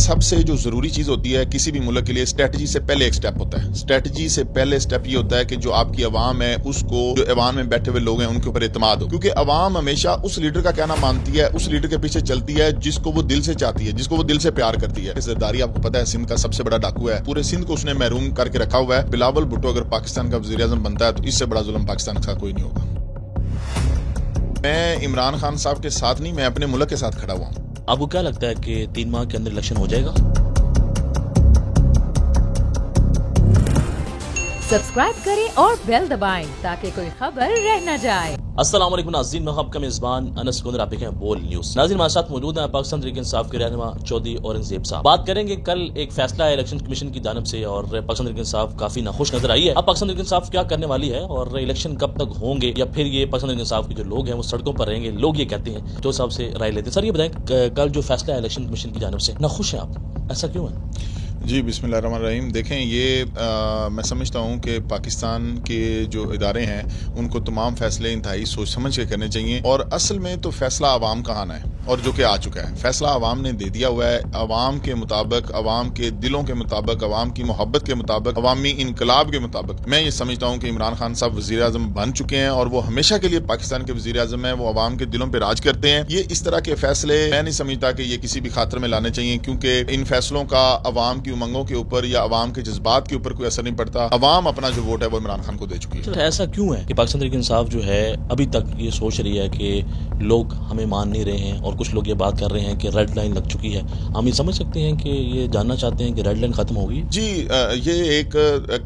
सबसे जो जरूरी चीज होती है किसी भी मुल्क के लिए, स्ट्रेटजी से पहले एक स्टेप होता है। स्ट्रेटजी से पहले स्टेप ये होता है कि जो आपकी अवाम है उसको, जो अवाम में बैठे हुए लोग हैं उनके ऊपर एतमाद हो, क्योंकि अवाम हमेशा उस लीडर का कहना मानती है, उस लीडर के पीछे चलती है जिसको वो दिल से चाहती है, जिसको वो दिल से प्यार करती है। जरदारी आपको पता है सिंध का सबसे बड़ा डाकू है, पूरे सिंध को उसने महरूम करके रखा हुआ है। बिलावल भुट्टो अगर पाकिस्तान का वजीर आज़म बनता है तो इससे बड़ा जुल्म पाकिस्तान का कोई नहीं होगा। मैं इमरान खान साहब के साथ नहीं, मैं अपने मुल्क के साथ खड़ा हुआ हूँ। आपको क्या लगता है कि 3 माह के अंदर इलेक्शन हो जाएगा? सब्सक्राइब करें और बेल दबाएं ताकि कोई खबर रह न जाए। अस्सलाम वालेकुम नाज़रीन, मैं आपका मेज़बान अनस गुंदर, आप देखें बोल न्यूज़। नाज़रीन हमारे साथ मौजूद हैं पाकिस्तान तहरीक इंसाफ के रहनुमा चौधरी औरंगजेब साहब। बात करेंगे कल एक फैसला है इलेक्शन कमीशन की जानिब से और पाकिस्तान तहरीक इंसाफ काफी नाखुश नजर आई है। अब पाकिस्तान तहरीक इंसाफ क्या करने वाली है और इलेक्शन कब तक होंगे, या फिर ये पाकिस्तान तहरीक इंसाफ के जो लोग हैं वो सड़कों पर रहेंगे, लोग ये कहते हैं, जो साहब से राय लेते हैं। सर ये बताएं, कल जो फैसला है इलेक्शन कमीशन की जानिब से, नाखुश हैं आप, ऐसा क्यों है? जी बिस्मिल्लाहिर्रहमानिर्रहीम। देखें ये मैं समझता हूँ कि पाकिस्तान के जो इदारे हैं उनको तमाम फैसले इंतहाई सोच समझ के करने चाहिए, और असल में तो फैसला आवाम का आना है और जो कि आ चुका है। फैसला आवाम ने दे दिया हुआ है, आवाम के मुताबिक, आवाम के दिलों के मुताबिक, आवाम की मोहब्बत के मुताबिक, अवामी इनकलाब के मुताबिक। मैं ये समझता हूँ कि इमरान खान साहब वज़ीर आज़म बन चुके हैं और वो हमेशा के लिए पाकिस्तान के वज़ीर आज़म है, वो आवाम के दिलों पर राज करते हैं। ये इस तरह के फैसले मैं नहीं समझता कि ये किसी भी खातर में लाने चाहिए, क्योंकि इन फैसलों का आवाम की उमंगों के ऊपर या अवाम के जज्बात के ऊपर कोई असर नहीं पड़ता। अवाम अपना जो वोट है वो इमरान खान को दे चुकी है। तो ऐसा क्यों है कि पाकिस्तान तहरीक इंसाफ जो है अभी तक ये सोच रही है कि लोग हमें मान नहीं रहे हैं, और कुछ लोग ये बात कर रहे हैं कि रेड लाइन लग चुकी है? हम ये समझ सकते हैं कि ये जानना चाहते हैं कि रेड लाइन खत्म होगी? जी ये एक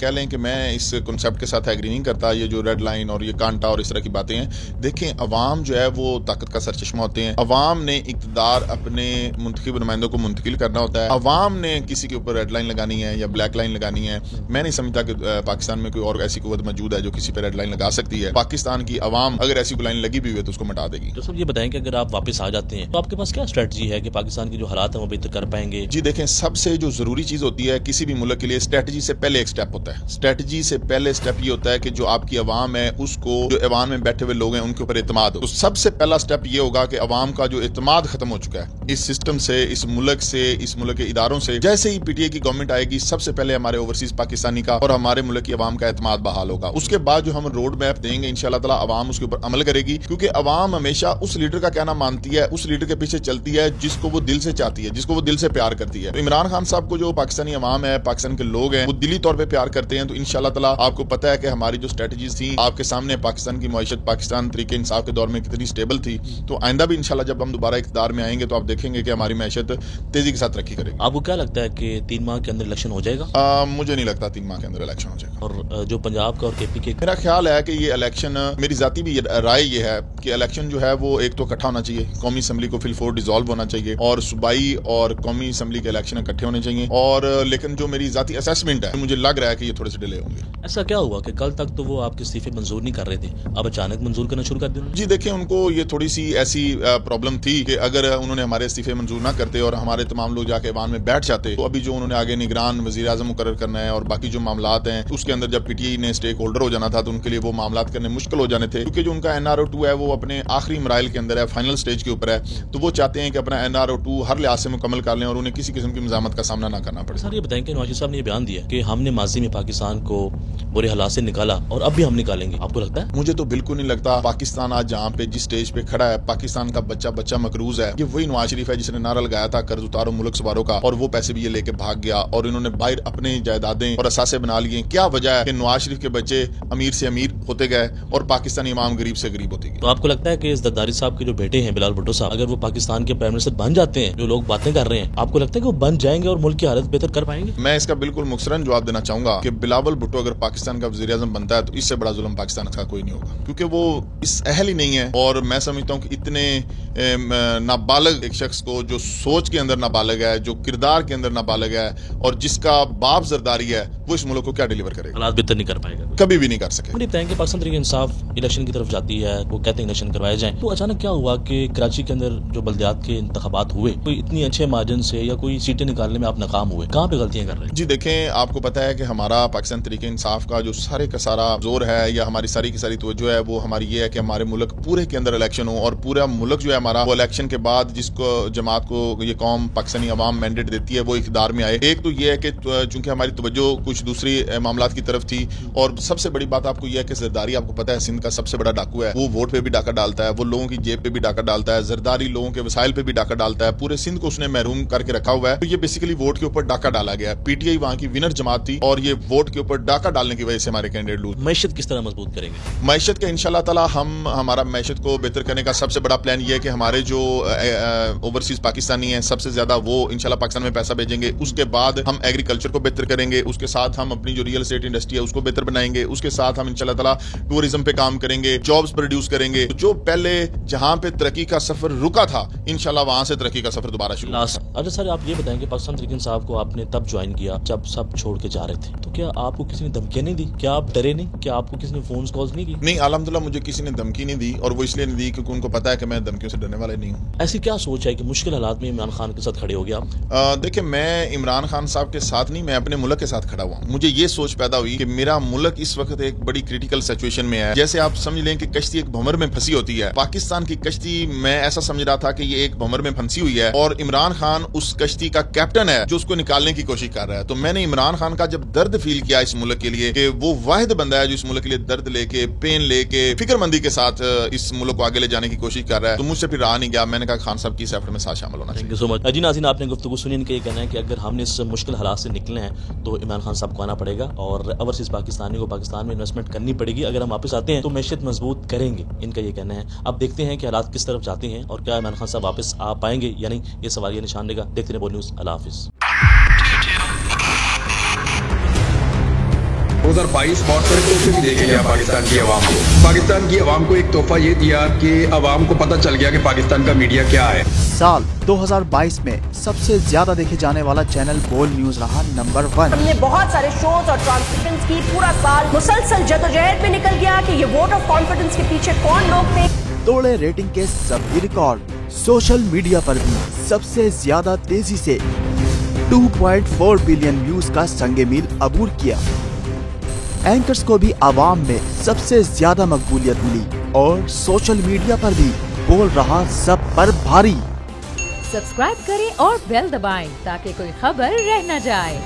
कह लें कि मैं इस कॉन्सेप्ट के साथ एग्री नहीं करता। ये जो रेड लाइन और ये कांटा और इस तरह की बातें हैं, देखें अवाम जो है वो ताकत का सरचश्मा होते हैं। अवाम ने इक़्तिदार अपने मुंतखब नुमाइंदों को मुंतकिल करना होता है। अवाम ने किसी के ऊपर रेड लाइन लगानी है या ब्लैक लाइन लगानी है। मैं नहीं समझता कि पाकिस्तान में कोई और ऐसी कुव्वत मौजूद है जो किसी पर रेड लाइन लगा सकती है। पाकिस्तान की अवाम अगर ऐसी कोई लाइन लगी भी हुई है तो उसको मिटा देगी। तो सब ये बताएं कि अगर आप वापस आ जाते हैं तो आपके पास क्या स्ट्रेटजी है कि पाकिस्तान की जो हालात है वो बेहतर कर पाएंगे? जी देखें, सबसे जो जरूरी चीज होती है किसी भी मुल्क के लिए, स्ट्रेटजी से पहले एक स्टेप होता है। स्ट्रेटजी से पहले स्टेप ये होता है कि जो आपकी अवाम है उसको, जो अवाम में बैठे हुए लोग हैं उनके ऊपर एतमाद हो। तो सबसे पहला स्टेप ये होगा कि अवाम का जो एतमाद खत्म हो चुका है इस सिस्टम से, इस मुल्क से, इस मुल्क के इदारों से। जैसे ही पीटीआई की गवर्नमेंट आएगी, सबसे पहले हमारे ओवरसीज पाकिस्तानी का और हमारे मुल्क की अवाम का एतमाद बहाल होगा। उसके बाद जो हम रोड मैप देंगे इंशाल्लाह ताला अवाम उसके ऊपर अमल करेगी, क्योंकि अवाम हमेशा उस लीडर का कहना मानती है, उस लीडर के पीछे चलती है जिसको वो दिल से चाहती है, जिसको वो दिल से प्यार करती है। तो इमरान खान साहब को जो पाकिस्तानी अवाम है, पाकिस्तान के लोग हैं, वो दिली तौर पर प्यार करते हैं। तो इंशाल्लाह ताला आपको पता है कि हमारी जो स्ट्रेटजीज थी आपके सामने, पाकिस्तान की मईशत पाकिस्तान तरीके इंसाफ के दौर में कितनी स्टेबल थी। तो आइंदा भी इंशाल्लाह जब हम दोबारा इक़्तिदार में आएंगे तो आप देखेंगे कि हमारी मईशत तेजी के साथ तरक्की करेगी। आपको क्या लगता है कि 3 माह के अंदर इलेक्शन हो जाएगा? मुझे नहीं लगता 3 माह के अंदर इलेक्शन हो जाएगा। और जो पंजाब का और केपी के, मेरा ख्याल है कि ये इलेक्शन, मेरी जाती भी राय ये है कि इलेक्शन जो है वो एक तो इकट्ठा होना चाहिए, कौमी असम्बली को फिलफोर डिसॉल्व होना चाहिए, और सूबाई और कौमी असम्बली के इलेक्शन इकट्ठे होने चाहिए। और लेकिन जो मेरी जाती असेसमेंट है, मुझे लग रहा है कि ये थोड़े से डिले होंगे। ऐसा क्या हुआ कि कल तक तो वो आपके इस्तीफे मंजूर नहीं कर रहे थे, अब अचानक मंजूर करना शुरू कर दिया? जी देखिए, उनको ये थोड़ी सी ऐसी प्रॉब्लम थी कि अगर उन्होंने हमारे इस्तीफे मंजूर ना करते और हमारे तमाम लोग जाके ऐवान में बैठ जाते, तो अभी जो उन्होंने आगे निगरान वज़ीर आज़म मुकर्रर करना है और बाकी जो मामलात हैं उसके अंदर जब पीटीआई ने स्टेक होल्डर हो जाना था तो उनके लिए वो मामलात करने मुश्किल हो जाने थे, क्योंकि जो उनका NRO2 है वो अपने आखिरी मराइल के अंदर है, फाइनल स्टेज के ऊपर है। तो वो चाहते हैं कि अपना NRO2 हर लिहाज से मुकम्मल कर लें और उन्हें किसी किस्म की मज़ामत का सामना ना करना पड़े। सर ये बताएं कि नवाज शरीफ साहब ने बयान दिया कि हमने माजी में पाकिस्तान को बुरे हालात से निकाला और अब भी हम निकालेंगे, आपको लगता है? मुझे तो बिल्कुल नहीं लगता। पाकिस्तान आज जहाँ पे जिस स्टेज पे खड़ा है, पाकिस्तान का बच्चा बच्चा मकरूज है। ये वही नवाज शरीफ है जिसने नारा लगाया था कर्ज उतारो मुल्क सवारो का, और वो पैसे भी ये लेके भाग गया और इन्होंने बाहर अपनी जायदादें और असासे बना लिए। क्या वजह है कि नवाज शरीफ के बच्चे अमीर से अमीर होते गए और पाकिस्तानी इमाम गरीब से गरीब होते गए? तो आपको लगता है कि इस जरदारी साहब के जो बेटे हैं बिलावल भुट्टो साहब, अगर वो पाकिस्तान के प्राइम मिनिस्टर बन जाते हैं, जो लोग बातें कर रहे हैं, आपको लगता है कि वो बन जाएंगे और मुल्क की हालत बेहतर कर पाएंगे? मैं इसका बिल्कुल मुखसरन जवाब देना चाहूंगा कि बिलावल भुट्टो अगर पाकिस्तान का वज़ीर आज़म बनता है तो इससे बड़ा जुल्म पाकिस्तान का कोई नहीं होगा, क्योंकि वो इस अहल ही नहीं है। और मैं समझता हूँ कि इतने नाबालग एक शख्स को, जो सोच के अंदर नाबालग है, जो किरदार के अंदर नाबालग है और जिसका बाप जरदारी है, वो इस मुल्क को क्या डिलीवर करेगा? हालात बेहतर नहीं कर पाएगा, कभी भी नहीं कर सके। मुझे बताएं कि पाकिस्तान तहरीक इंसाफ इलेक्शन की तरफ जाती है, वो कहते हैं इलेक्शन करवाए जाएं, तो अचानक क्या हुआ कि कराची के अंदर जो बल्दियात के इंतखाबात हुए, कोई इतनी अच्छे मार्जिन से या कोई सीटें निकालने में आप नाकाम हुए? कहाँ पे गलतियां कर रहे हैं? जी देखें, आपको पता है कि हमारा पाकिस्तान तहरीक इंसाफ का जो सारे का सारा जोर है या हमारी सारी की सारी तवज्जो है वो हमारी ये है कि हमारे मुल्क पूरे के अंदर इलेक्शन हो और पूरा मुल्क जो है हमारा वो इलेक्शन के बाद जिसको जमात को ये कौम पाकिस्तानी अवाम मैंडेट देती है वो इख्तियार में आए। एक तो ये है कि चूंकि हमारी तवज्जो कुछ दूसरी मामलात की तरफ थी और सबसे बड़ी बात आपको यह है कि जरदारी, आपको पता है सिंध का सबसे बड़ा डाकू है, वो वोट पे भी डाका डालता है, वो लोगों की जेब पे भी डाका डालता है, जरदारी लोगों के वसाइल पे भी डाका डालता है, पूरे सिंध को उसने महरूम करके रखा हुआ है। तो ये बेसिकली वोट के ऊपर डाका डाला गया। पीटीआई वहां की विनर जमात थी और ये वोट के ऊपर डाका डालने की वजह से हमारे कैंडिडेट लूज। मैशत किस तरह मजबूत करेंगे? मैशत का इंशाल्लाह ताला हम हमारा मैशत को बेहतर करने का सबसे बड़ा प्लान ये है कि हमारे जो ओवरसीज पाकिस्तानी हैं सबसे ज्यादा वो इंशाल्लाह पाकिस्तान में पैसा भेजेंगे। उसके बाद हम एग्रीकल्चर को बेहतर करेंगे, उसके साथ हम अपनी जो रियल एस्टेट इंडस्ट्री है उसको बेहतर बनाएंगे, उसके साथ हम इंशाल्लाह ताला टूरिज्म पे काम करेंगे, जॉब्स प्रोड्यूस करेंगे। जो पहले जहां पे तरक्की का सफर रुका था इंशाल्लाह वहां से तरक्की का सफर दोबारा शुरू। अच्छा सर, आप ये बताएं कि पाकिस्तान तहरीक इंसाफ को आपने तब ज्वाइन किया जब सब छोड़ के जा रहे थे, तो क्या आपको किसी ने धमकियां नहीं दी? क्या आप डरे नहीं? क्या आपको किसी ने फोन कॉल्स नहीं की? नहीं, अल्हम्दुलिल्लाह मुझे किसी ने धमकी नहीं दी और वो इसलिए नहीं दी क्योंकि उनको पता है कि मैं धमकियों से डरने वाला नहीं हूँ। ऐसी क्या सोच है कि मुश्किल हालात में इमरान खान के साथ खड़े हो गया? देखिए, मैं इमरान खान साहब के साथ नहीं, मैं अपने मुल्क के साथ खड़ा हुआ। मुझे ये सोच पैदा हुई कि मेरा मुल्क इस वक्त एक बड़ी क्रिटिकल सिचुएशन में है। जैसे आप समझ लें कि कश्ती एक भंवर में फंसी होती है। पाकिस्तान की कश्ती मैं ऐसा समझ रहा था कि ये एक भंवर में फंसी हुई है और इमरान खान उस कश्ती का कैप्टन है जो उसको निकालने की कोशिश कर रहा है। तो मैंने इमरान खान का जब दर्द फील किया इस मुल्क के लिए कि वो वाहिद बंदा है जो इस मुल्क के लिए दर्द लेके, पेन लेके, फिक्रमंदी के साथ इस मुल्क को आगे ले जाने की कोशिश कर रहा है, तो मुझसे फिर रहा नहीं गया। मैंने कहा खान साहब की इस एफर्ट में साथ शामिल होना चाहिए। Thank you so much. जी नाज़रीन, आपने गुफ्तगू सुनी। इनका ये कहना है कि अगर हमने इस मुश्किल हालात से निकले हैं तो इमरान खान साहब को आना पड़ेगा और ओवरसीज पाकिस्तानी को पाकिस्तान में इन्वेस्टमेंट करनी पड़ेगी। अगर हम वापस आते हैं तो मैशत मजबूत करेंगे, इनका ये कहना है। अब देखते हैं कि हालात किस तरफ जाते हैं और क्या इमरान खान साहब वापस आ पाएंगे या नहीं, ये सवाल ये निशान देगा। देखते रहिए बोल न्यूज़। अल्लाह हाफिज़। 2022 बहुत सारे तोहफे भी देखे गया पाकिस्तान की आवाम को। पाकिस्तान की आवाम को एक तोहफा ये दिया कि आवाम को पता चल गया कि पाकिस्तान का मीडिया क्या है। साल 2022 में सबसे ज्यादा देखे जाने वाला चैनल बोल न्यूज रहा नंबर 1। हमने बहुत सारे शोज और ट्रांसमिशंस की, पूरा साल मुसलसल जदोजहद में निकल गया कि ये वोट ऑफ कॉन्फिडेंस के पीछे कौन लोग थे। तोड़े रेटिंग के सभी रिकॉर्ड। सोशल मीडिया पर भी सबसे ज्यादा तेजी से 2.4 बिलियन व्यूज का संगे मील अबूर किया। एंकर्स को भी आवाम में सबसे ज्यादा मकबूलियत मिली और सोशल मीडिया पर भी बोल रहा सब पर भारी। सब्सक्राइब करें और बेल दबाएं ताकि कोई खबर रह न जाए।